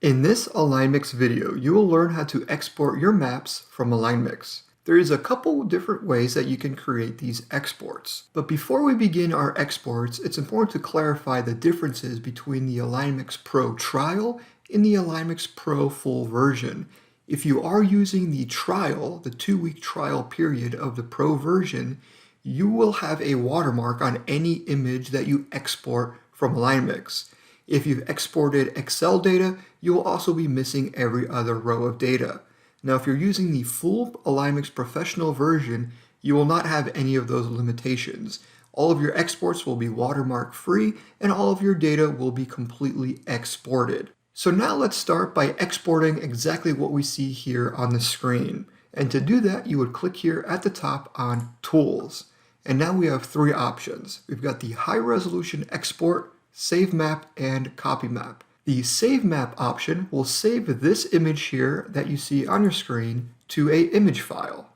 In this AlignMix video, you will learn how to export your maps from AlignMix. There is a couple different ways that you can create these exports. But before we begin our exports, it's important to clarify the differences between the AlignMix Pro Trial and the AlignMix Pro full version. If you are using the trial, the 2-week trial period of the Pro version, you will have a watermark on any image that you export from AlignMix. If you've exported Excel data, you will also be missing every other row of data. Now, if you're using the full AlignMix Professional version, you will not have any of those limitations. All of your exports will be watermark-free, and all of your data will be completely exported. So now let's start by exporting exactly what we see here on the screen. And to do that, you would click here at the top on Tools. And now we have 3 options. We've got the High Resolution Export, Save Map, and Copy Map. The Save Map option will save this image here that you see on your screen to an image file.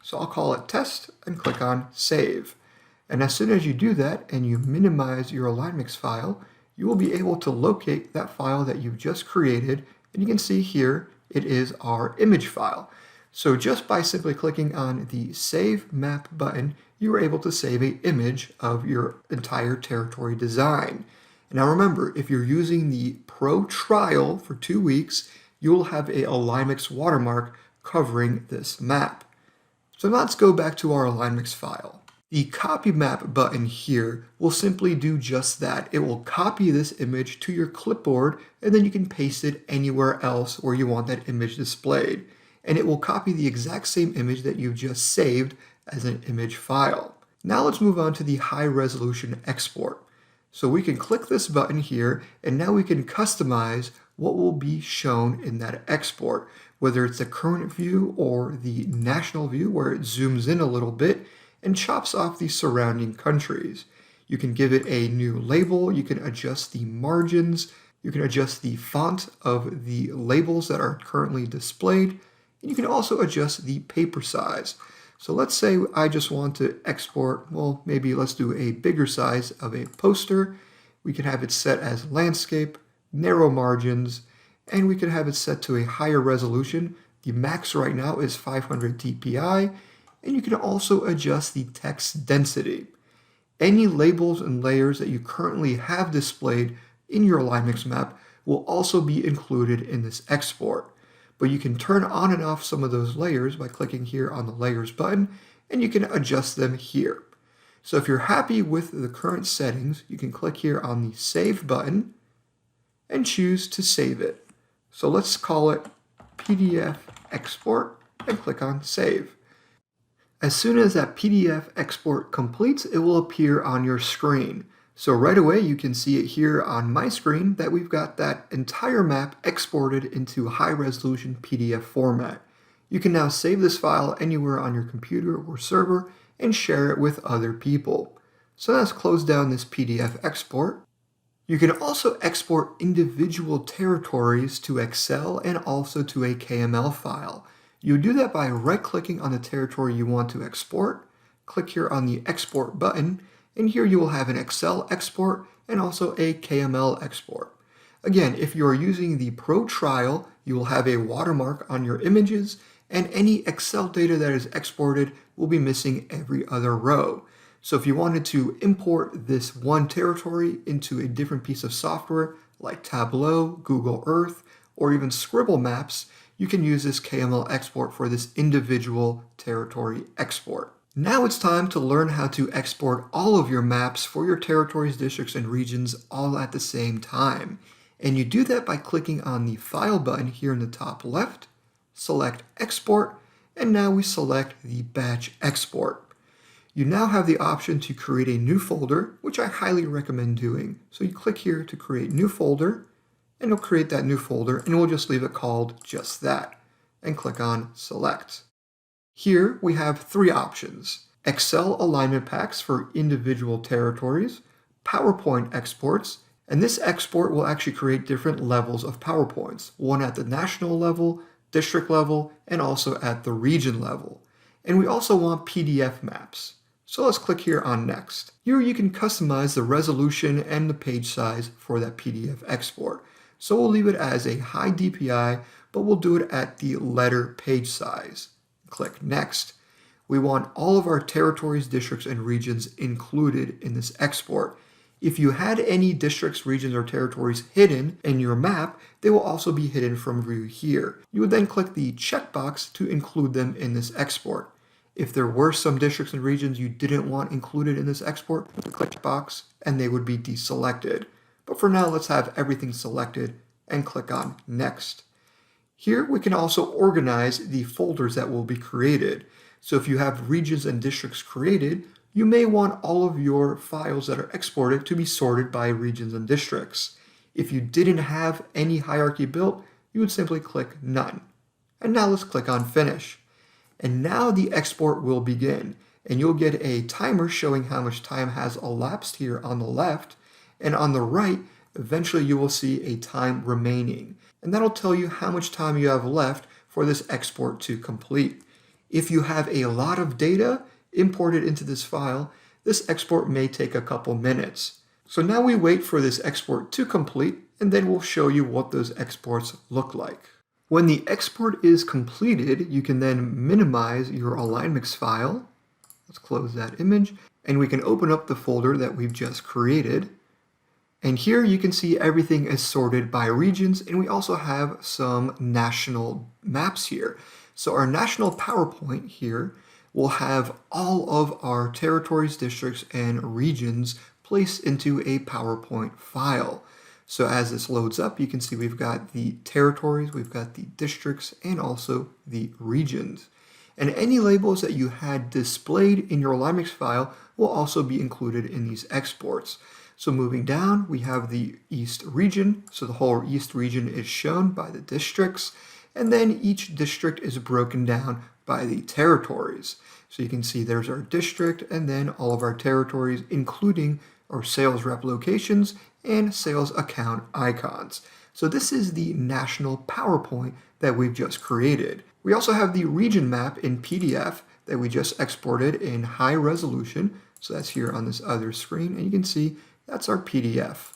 So I'll call it Test and click on Save. And as soon as you do that and you minimize your AlignMix file, you will be able to locate that file that you've just created, and you can see here it is our image file. So just by simply clicking on the Save Map button, you are able to save an image of your entire territory design. Now remember, if you're using the Pro Trial for 2 weeks, you will have a AlignMix watermark covering this map. So let's go back to our AlignMix file. The Copy Map button here will simply do just that. It will copy this image to your clipboard, and then you can paste it anywhere else where you want that image displayed. And it will copy the exact same image that you just saved as an image file. Now let's move on to the High Resolution Export. So we can click this button here, and now we can customize what will be shown in that export, whether it's the current view or the national view where it zooms in a little bit and chops off the surrounding countries. You can give it a new label, you can adjust the margins, you can adjust the font of the labels that are currently displayed, and you can also adjust the paper size. So let's say I just want to export, well, maybe let's do a bigger size of a poster. We can have it set as landscape, narrow margins, and we can have it set to a higher resolution. The max right now is 500 dpi, and you can also adjust the text density. Any labels and layers that you currently have displayed in your AlignMix map will also be included in this export. But you can turn on and off some of those layers by clicking here on the Layers button, and you can adjust them here. So if you're happy with the current settings, you can click here on the Save button and choose to save it. So let's call it PDF Export and click on Save. As soon as that PDF export completes, it will appear on your screen. So right away, you can see it here on my screen that we've got that entire map exported into high-resolution PDF format. You can now save this file anywhere on your computer or server and share it with other people. So let's close down this PDF export. You can also export individual territories to Excel and also to a KML file. You do that by right-clicking on the territory you want to export, click here on the Export button, and here you will have an Excel export and also a KML export. Again, if you are using the Pro Trial, you will have a watermark on your images, and any Excel data that is exported will be missing every other row. So if you wanted to import this one territory into a different piece of software like Tableau, Google Earth, or even Scribble Maps, you can use this KML export for this individual territory export. Now it's time to learn how to export all of your maps for your territories, districts, and regions all at the same time. And you do that by clicking on the File button here in the top left, select Export, and now we select the Batch Export. You now have the option to create a new folder, which I highly recommend doing. So you click here to create new folder, and it'll create that new folder, and we'll just leave it called just that, and click on Select. Here we have 3 options: Excel alignment packs for individual territories, PowerPoint exports, and this export will actually create different levels of PowerPoints, one at the national level, district level, and also at the region level. And we also want PDF maps. So let's click here on Next. Here you can customize the resolution and the page size for that PDF export. So we'll leave it as a high DPI, but we'll do it at the letter page size. Click Next. We want all of our territories, districts, and regions included in this export. If you had any districts, regions, or territories hidden in your map, they will also be hidden from view here. You would then click the checkbox to include them in this export. If there were some districts and regions you didn't want included in this export, click the box and they would be deselected. But for now, let's have everything selected and click on Next. Here we can also organize the folders that will be created. So if you have regions and districts created, you may want all of your files that are exported to be sorted by regions and districts. If you didn't have any hierarchy built, you would simply click None. And now let's click on Finish. And now the export will begin, and you'll get a timer showing how much time has elapsed here on the left, and on the right, eventually you will see a time remaining. And that'll tell you how much time you have left for this export to complete. If you have a lot of data imported into this file, this export may take a couple minutes. So now we wait for this export to complete, and then we'll show you what those exports look like. When the export is completed, you can then minimize your AlignMix file. Let's close that image, and we can open up the folder that we've just created. And here you can see everything is sorted by regions, and we also have some national maps here. So our national PowerPoint here will have all of our territories, districts, and regions placed into a PowerPoint file. So as this loads up, you can see we've got the territories, we've got the districts, and also the regions. And any labels that you had displayed in your AlignMix file will also be included in these exports. So moving down, we have the East region. So the whole East region is shown by the districts. And then each district is broken down by the territories. So you can see there's our district and then all of our territories, including our sales rep locations and sales account icons. So this is the national PowerPoint that we've just created. We also have the region map in PDF that we just exported in high resolution. So that's here on this other screen, and you can see that's our PDF.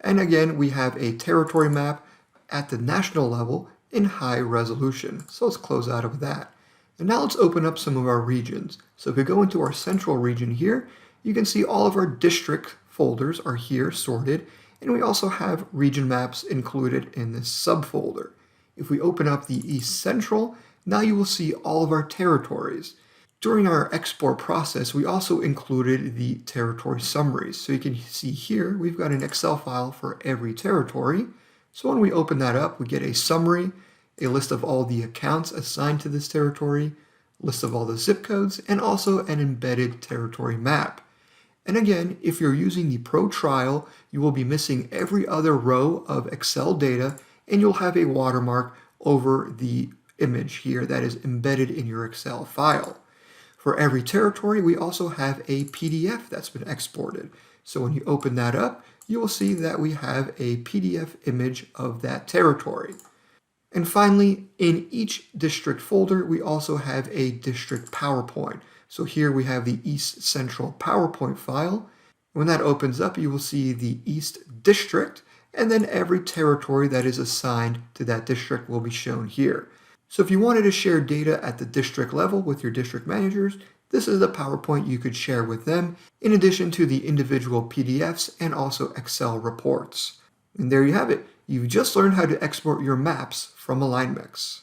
And again, we have a territory map at the national level in high resolution. So let's close out of that. And now let's open up some of our regions. So if we go into our central region here, you can see all of our district folders are here sorted, and we also have region maps included in this subfolder. If we open up the East Central, now you will see all of our territories. During our export process, we also included the territory summaries. So you can see here, we've got an Excel file for every territory. So when we open that up, we get a summary, a list of all the accounts assigned to this territory, list of all the zip codes, and also an embedded territory map. And again, if you're using the Pro Trial, you will be missing every other row of Excel data, and you'll have a watermark over the image here that is embedded in your Excel file. For every territory, we also have a PDF that's been exported. So when you open that up, you will see that we have a PDF image of that territory. And finally, in each district folder, we also have a district PowerPoint. So here we have the East Central PowerPoint file. When that opens up, you will see the East District, and then every territory that is assigned to that district will be shown here. So if you wanted to share data at the district level with your district managers, this is the PowerPoint you could share with them, in addition to the individual PDFs and also Excel reports. And there you have it. You've just learned how to export your maps from AlignMix.